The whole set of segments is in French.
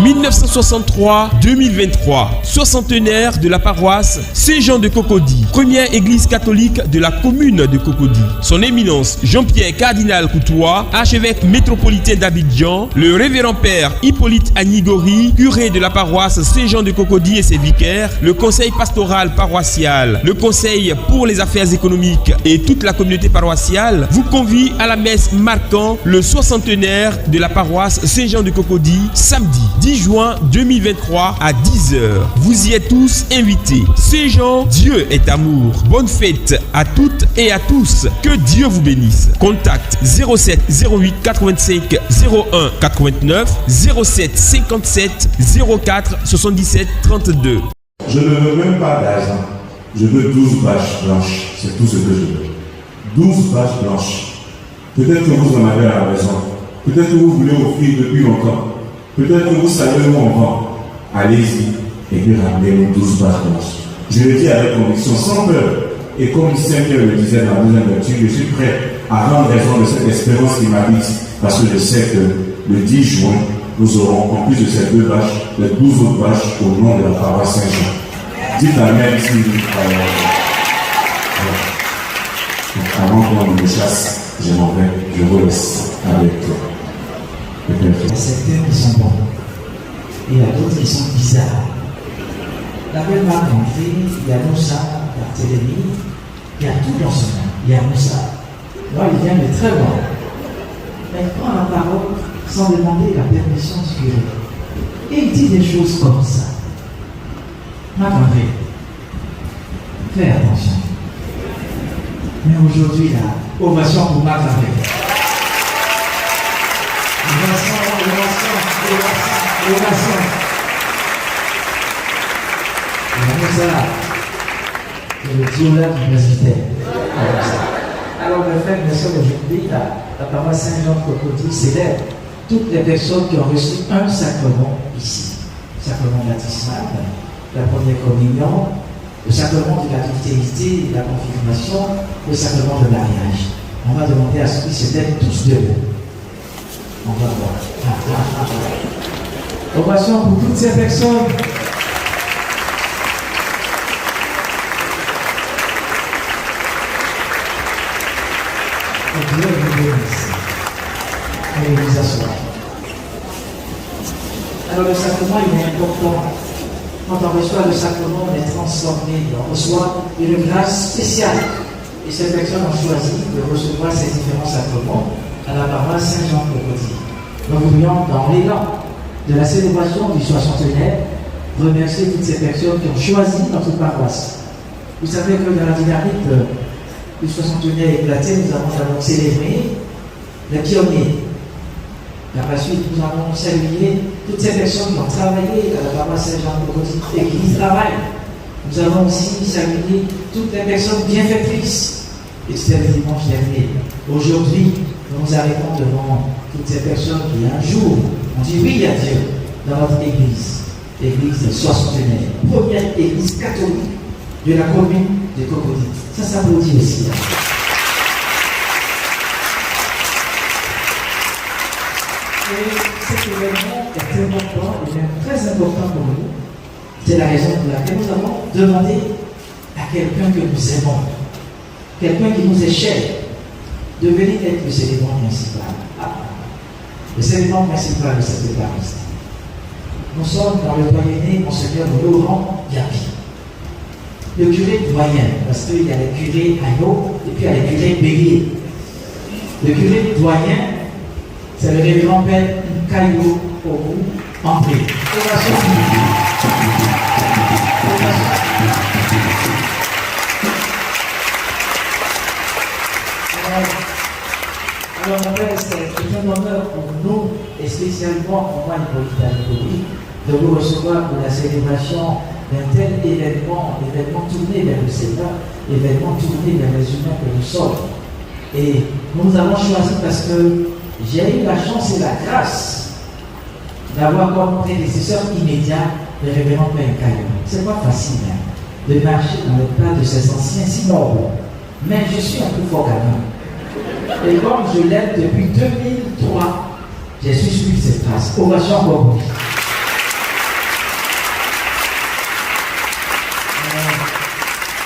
1963-2023, soixantenaire de la paroisse Saint-Jean de Cocody, première église catholique de la commune de Cocody. Son éminence Jean-Pierre Cardinal Coutois, archevêque métropolitain d'Abidjan, le révérend père Hippolyte Anigori, curé de la paroisse Saint-Jean de Cocody et ses vicaires, le conseil pastoral paroissial, le conseil pour les affaires économiques et toute la communauté paroissiale vous convie à la messe marquant le soixantenaire de la paroisse Saint-Jean de Cocody, samedi 10 juin 2023 à 10h. Vous y êtes tous invités. Saint-Jean, Dieu est amour. Bonne fête à toutes et à tous. Que Dieu vous bénisse. Contact 07 08 85 01 89 07 57 04 77 32. Je ne veux même pas d'argent. Je veux 12 vaches blanches. C'est tout ce que je veux. 12 vaches blanches. Peut-être que vous en avez à la maison. Peut-être que vous voulez offrir depuis longtemps. Peut-être que vous savez où on vend. Allez-y et puis ramenez-nous 12 vaches blanches. Je le dis avec conviction, sans peur. Et comme Saint Pierre le disait dans la deuxième lecture, je suis prêt à rendre raison de cette espérance qui m'habite. Parce que je sais que le 10 juin, nous aurons, en plus de ces 2 vaches, les 12 autres vaches au nom de la paroisse Saint-Jean. Dites Amen si avant qu'on me chasse, je m'en vais, je vous laisse avec toi. Il y a certains qui sont bons, et il y a d'autres qui sont bizarres. La belle marque en fait, il y a Moussa, Barthélemy, il y a tout dans ce monde. Il y a Moussa. Moi, il vient de très loin. Mais il prend la parole sans demander la permission du curé. Et il dit des choses comme ça. Marc André, fais attention. Mais aujourd'hui, là, ovation pour Marc André. Ovation. C'est le dieu-là du presbytère. Alors, le frère, bien sûr, aujourd'hui, la paroisse Saint-Jean de Cocody célèbre toutes les personnes qui ont reçu un sacrement ici. Le sacrement baptismal, la première communion, le sacrement de la fidélité, la confirmation, le sacrement de mariage. On va demander à ceux qui se lèvent tous debout. On va voir. Ovation pour toutes ces personnes. Dieu vous bénisse. Allez vous asseoir. Alors le sacrement, il est important. Quand on reçoit le sacrement, on est transformé. On reçoit une grâce spéciale. Et ces personnes ont choisi de recevoir ces différents sacrements à la paroisse Saint-Jean de Cocody. Nous voulions, dans l'élan de la célébration du soixantenaire, remercier toutes ces personnes qui ont choisi notre paroisse. Vous savez que dans la dynamique du soixantenaire éclaté, nous avons célébré les pionniers. Par la suite, nous avons salué toutes ces personnes qui ont travaillé à la paroisse Saint-Jean de Cocody et qui y travaillent. Nous avons aussi salué toutes les personnes bienfaitrices. Et c'était le dimanche dernier. Aujourd'hui, nous nous arrêtons devant toutes ces personnes qui un jour ont dit oui à Dieu dans notre église, l'église soixantenaire, première église catholique de la commune de Cocody. Ça s'applaudit aussi. Et cet événement est très important et même très important pour nous. C'est la raison pour laquelle nous avons demandé à quelqu'un que nous aimons, quelqu'un qui nous est cher, de venir être le célébrant principal. Le célébrant principal de cette Eucharistie. Nous sommes dans le doyenné Monseigneur Laurent Gabi. Le curé doyen, parce qu'il y a les curés Agneau et puis il y a les curés Bélier. Le curé doyen, c'est le révérend père Caillou Ogu André. Alors, mon père, c'est un honneur pour nous, et spécialement pour moi, de vous recevoir pour la célébration d'un tel événement tourné vers le Seigneur, événement tourné vers les humains que nous sommes. Et nous avons choisi parce que j'ai eu la chance et la grâce d'avoir comme prédécesseur immédiat le révérend Père Caillou. C'est pas facile de marcher dans le pas de ces anciens si nobles. Mais je suis un peu fort gagnant. Et comme je l'aide depuis 2003, J'ai su suivre cette trace. Ovation encore pour lui.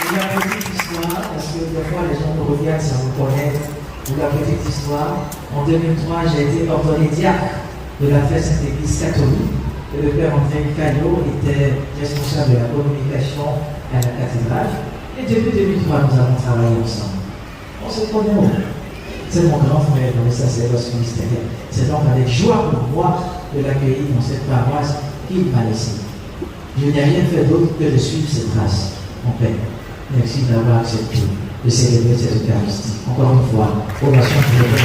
Pour la petite histoire, parce que des fois les gens me regardent sans me connaître, pour la petite histoire, en 2003, j'ai été ordonné diacre de la très sainte église catholique. Et le père André Caillot était responsable de la communication à la cathédrale. Et depuis 2003, nous avons travaillé ensemble. On se connaît. C'est mon grand frère dans le sacerdoce ministériel. C'est donc avec joie pour moi de l'accueillir dans cette paroisse qu'il m'a laissée. Je n'ai rien fait d'autre que de suivre ses traces. Mon père, merci d'avoir accepté de célébrer cette Eucharistie. Encore une fois, ovation pour le père.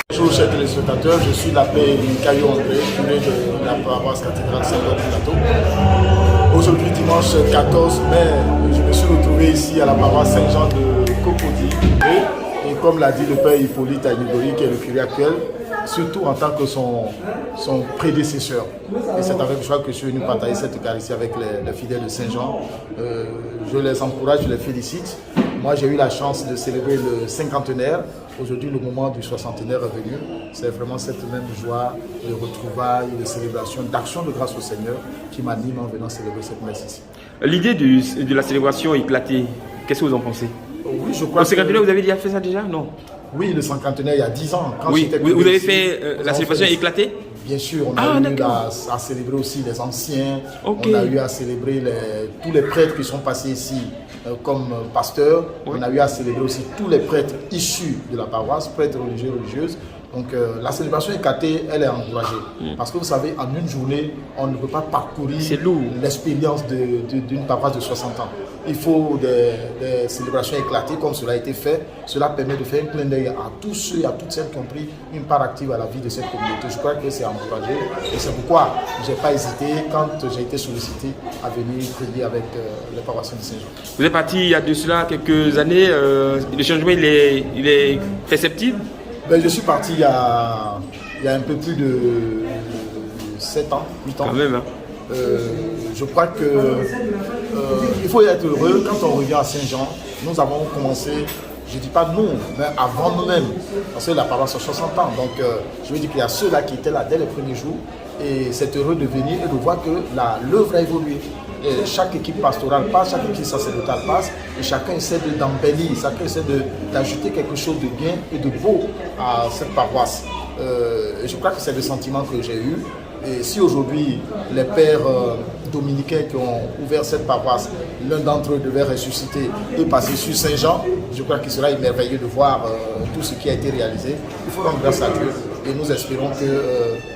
Bonjour chers téléspectateurs, je suis l'abbé Caillot André, curé de la paroisse cathédrale Saint-Paul-du-Plateau. Aujourd'hui, dimanche 14 mai, je me suis retrouvé ici à la paroisse Saint-Jean de Cocody. Et comme l'a dit le père Hippolyte Agnibori, qui est le curé actuel, surtout en tant que son prédécesseur. Et c'est avec joie que je suis venu partager cette Eucharistie avec les fidèles de Saint-Jean. Je les encourage, je les félicite. Moi, j'ai eu la chance de célébrer le cinquantenaire. Aujourd'hui, le moment du soixantenaire est venu. C'est vraiment cette même joie de retrouvailles, de célébration, d'action de grâce au Seigneur qui m'anime en venant célébrer cette messe ici. L'idée de la célébration éclatée, qu'est-ce que vous en pensez? Oui, je crois. Au cinquantenaire, vous avez déjà fait ça déjà? Non. Oui, le cinquantenaire, il y a 10 ans. Quand oui, vous avez fait la célébration éclatée? Bien sûr, on a eu à célébrer aussi les anciens. Okay. On a eu à célébrer tous les prêtres qui sont passés ici comme pasteurs. Oui. On a eu à célébrer aussi tous les prêtres issus de la paroisse, prêtres religieux, religieuses. Donc la célébration éclatée, elle est encouragée. Parce que vous savez, en une journée, on ne peut pas parcourir l'expérience d'une paroisse de 60 ans. Il faut des célébrations éclatées comme cela a été fait. Cela permet de faire un clin d'œil à tous ceux et à toutes celles qui ont pris une part active à la vie de cette communauté. Je crois que c'est encouragé. Et c'est pourquoi je n'ai pas hésité, quand j'ai été sollicité, à venir prier avec les paroissiens de Saint-Jean. Vous êtes parti il y a de cela quelques années. Le changement, il est perceptible? Ben, je suis parti il y a un peu plus de 7 ans, 8 ans. Quand même, hein. Je crois que il faut être heureux. Quand on revient à Saint-Jean, nous avons commencé, je ne dis pas nous, mais avant nous-mêmes, parce que la paroisse a 60 ans. Donc je veux dire qu'il y a ceux-là qui étaient là dès les premiers jours. Et c'est heureux de venir et de voir que l'œuvre a évolué. Et chaque équipe pastorale passe, chaque équipe sacerdotale passe, et chacun essaie d'embellir, chacun essaie d'ajouter quelque chose de bien et de beau à cette paroisse. Et je crois que c'est le sentiment que j'ai eu. Et si aujourd'hui, les pères dominicains qui ont ouvert cette paroisse, l'un d'entre eux devait ressusciter et passer sur Saint-Jean, je crois qu'il sera merveilleux de voir tout ce qui a été réalisé. Il faut rendre grâce à Dieu. Et nous espérons que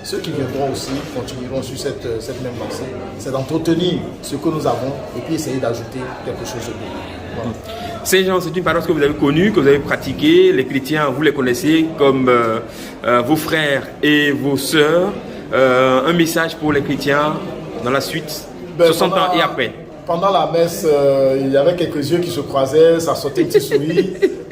ceux qui viendront aussi continueront sur cette même lancée. C'est d'entretenir ce que nous avons et puis essayer d'ajouter quelque chose de beau. Voilà. Saint-Jean, c'est une paroisse que vous avez connue, que vous avez pratiquée. Les chrétiens, vous les connaissez comme vos frères et vos sœurs. Un message pour les chrétiens dans la suite, 60 ans et après. Pendant la messe, il y avait quelques yeux qui se croisaient, ça sautait un petit sourire.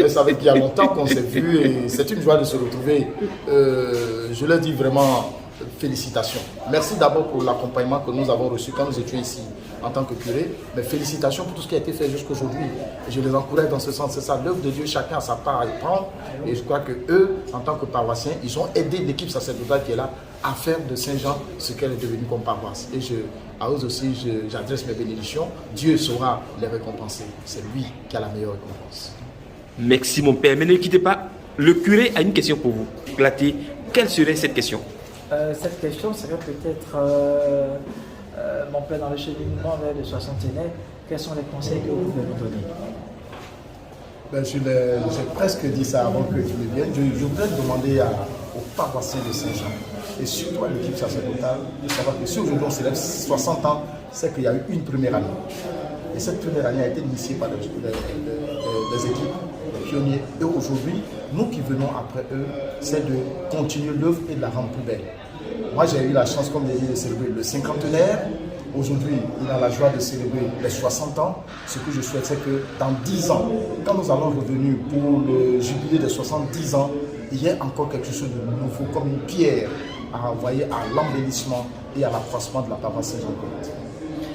Ça fait qu'il y a longtemps qu'on s'est vus et c'est une joie de se retrouver. Je leur dis vraiment félicitations. Merci d'abord pour l'accompagnement que nous avons reçu quand nous étions ici en tant que curé, mais félicitations pour tout ce qui a été fait jusqu'à aujourd'hui. Je les encourage dans ce sens, c'est ça, l'œuvre de Dieu, chacun a sa part à y prendre. Et je crois que eux, en tant que paroissiens, ils ont aidé l'équipe sacerdotale qui est là à faire de Saint-Jean ce qu'elle est devenue comme paroisse. Et à eux aussi, j'adresse mes bénédictions. Dieu saura les récompenser. C'est lui qui a la meilleure récompense. Merci mon père. Mais ne quittez pas. Le curé a une question pour vous. Glaté, quelle serait cette question? Cette question serait peut-être, mon père, dans le cheminement vers le soixantenaire, quels sont les conseils que vous pouvez nous donner? Ben, j'ai presque dit ça avant que tu me viennes. Je voudrais demander aux paroissiens de Saint-Jean et surtout à l'équipe sacerdotale de savoir que si aujourd'hui on célèbre 60 ans, c'est qu'il y a eu une première année. Et cette première année a été initiée par des équipes, des pionniers. Et aujourd'hui, nous qui venons après eux, c'est de continuer l'œuvre et de la rendre plus belle. Moi, j'ai eu la chance, comme j'ai dit, de célébrer le cinquantenaire. Aujourd'hui, il a la joie de célébrer les 60 ans. Ce que je souhaite, c'est que dans 10 ans, quand nous allons revenir pour le jubilé des 70 ans, il y ait encore quelque chose de nouveau, comme une pierre à envoyer à l'embellissement et à l'accroissement de la paroisse Saint-Jean.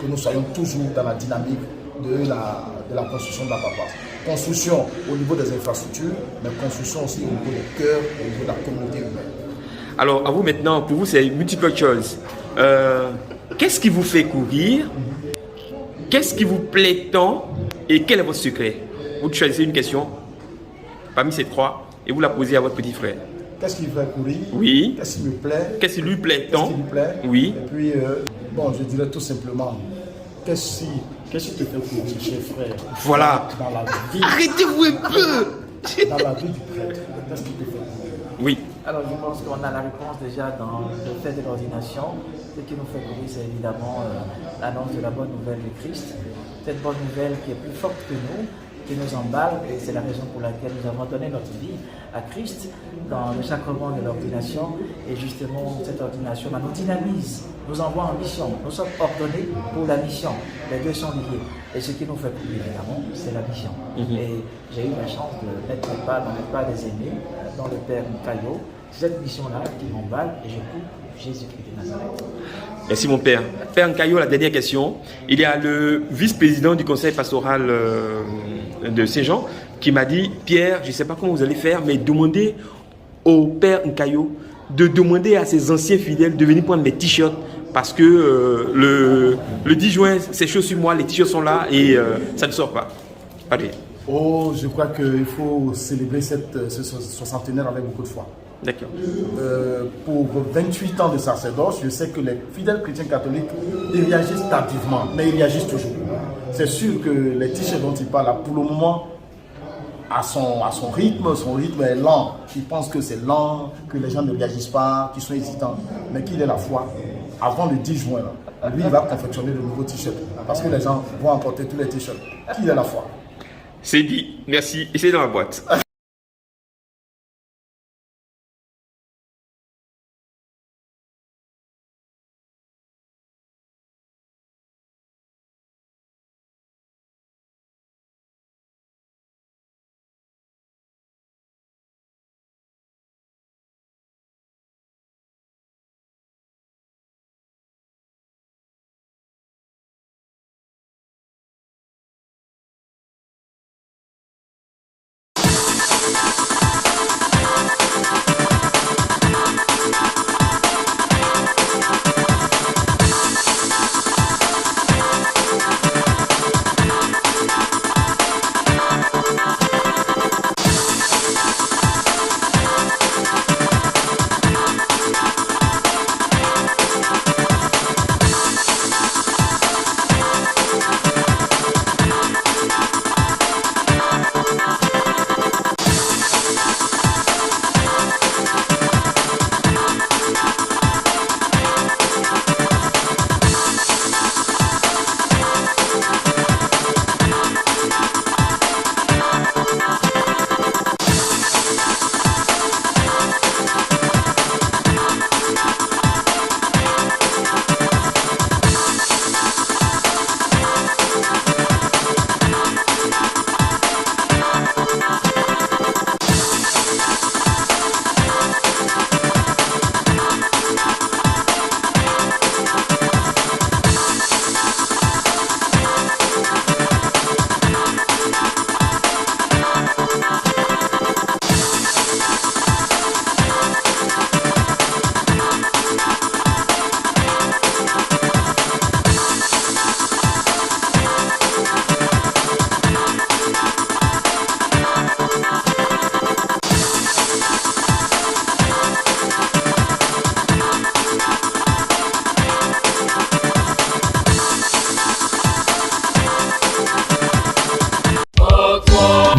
Que nous soyons toujours dans la dynamique de la construction de la paroisse. Construction au niveau des infrastructures, mais construction aussi au niveau du cœur, au niveau de la communauté humaine. Alors, à vous maintenant, pour vous, c'est multiple choice. Qu'est-ce qui vous fait courir? Qu'est-ce qui vous plaît tant? Et quel est votre secret? Vous choisissez une question parmi ces trois et vous la posez à votre petit frère. Qu'est-ce qui me fait courir? Oui. Qu'est-ce qui me plaît? Qu'est-ce qui lui plaît tant? Qu'est-ce qui lui plaît? Oui. Et puis, bon, je dirais tout simplement, qu'est-ce qui te fait courir, cher frère? Voilà. Dans la vie. Arrêtez-vous un peu. Dans la vie du prêtre, qu'est-ce qui te fait courir? Oui. Alors je pense qu'on a la réponse déjà dans le fait de l'ordination. Ce qui nous fait courir, c'est évidemment l'annonce de la bonne nouvelle de Christ. Cette bonne nouvelle qui est plus forte que nous, qui nous emballe, et c'est la raison pour laquelle nous avons donné notre vie à Christ dans le sacrement de l'ordination. Et justement, cette ordination nous dynamise, nous envoie en mission. Nous sommes ordonnés pour la mission. Les deux sont liés. Et ce qui nous fait courir, évidemment, c'est la mission. Et j'ai eu la chance de mettre mes pas dans les pas des aînés, dans le Père Caillot. C'est cette mission-là qui m'emballe et je coupe Jésus-Christ de Nazareth. Merci mon père. Père Nkayo, la dernière question. Il y a le vice-président du conseil pastoral de Saint-Jean qui m'a dit, Pierre, je ne sais pas comment vous allez faire, mais demandez au Père Nkayo de demander à ses anciens fidèles de venir prendre mes t-shirts parce que le 10 juin, c'est chaud sur moi, les t-shirts sont là et ça ne sort pas. Allez. Oh, je crois qu'il faut célébrer ce soixantenaire avec beaucoup de foi. D'accord. Pour 28 ans de sacerdoce, je sais que les fidèles chrétiens catholiques, ils réagissent tardivement, mais ils réagissent toujours. C'est sûr que les t-shirts dont il parle, là, pour le moment, à son rythme est lent. Ils pensent que c'est lent, que les gens ne réagissent pas, qu'ils sont hésitants. Mais qu'il ait la foi, avant le 10 juin, là, lui, il va confectionner de nouveaux t-shirts. Parce que les gens vont emporter tous les t-shirts. Qu'il ait la foi. C'est dit. Merci. Et c'est dans la boîte. «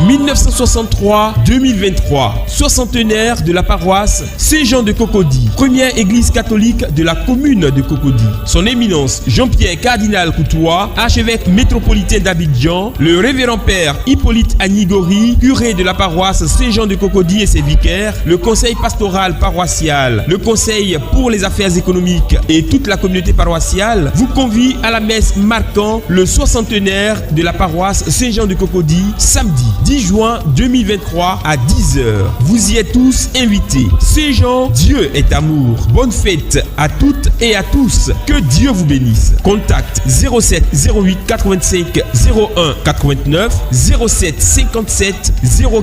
1963-2023, soixantenaire de la paroisse Saint-Jean de Cocody, première église catholique de la commune de Cocody. Son éminence Jean-Pierre Cardinal Coutois, archevêque métropolitain d'Abidjan, le révérend père Hippolyte Agnigori, curé de la paroisse Saint-Jean de Cocody et ses vicaires, le conseil pastoral paroissial, le conseil pour les affaires économiques et toute la communauté paroissiale vous convient à la messe marquant le soixantenaire de la paroisse Saint-Jean de Cocody, samedi 10 juin 2023 à 10h. Vous y êtes tous invités. Saint-Jean, Dieu est amour. Bonne fête à toutes et à tous. Que Dieu vous bénisse. Contact 07 08 85 01 89 07 57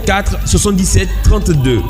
04 77 32.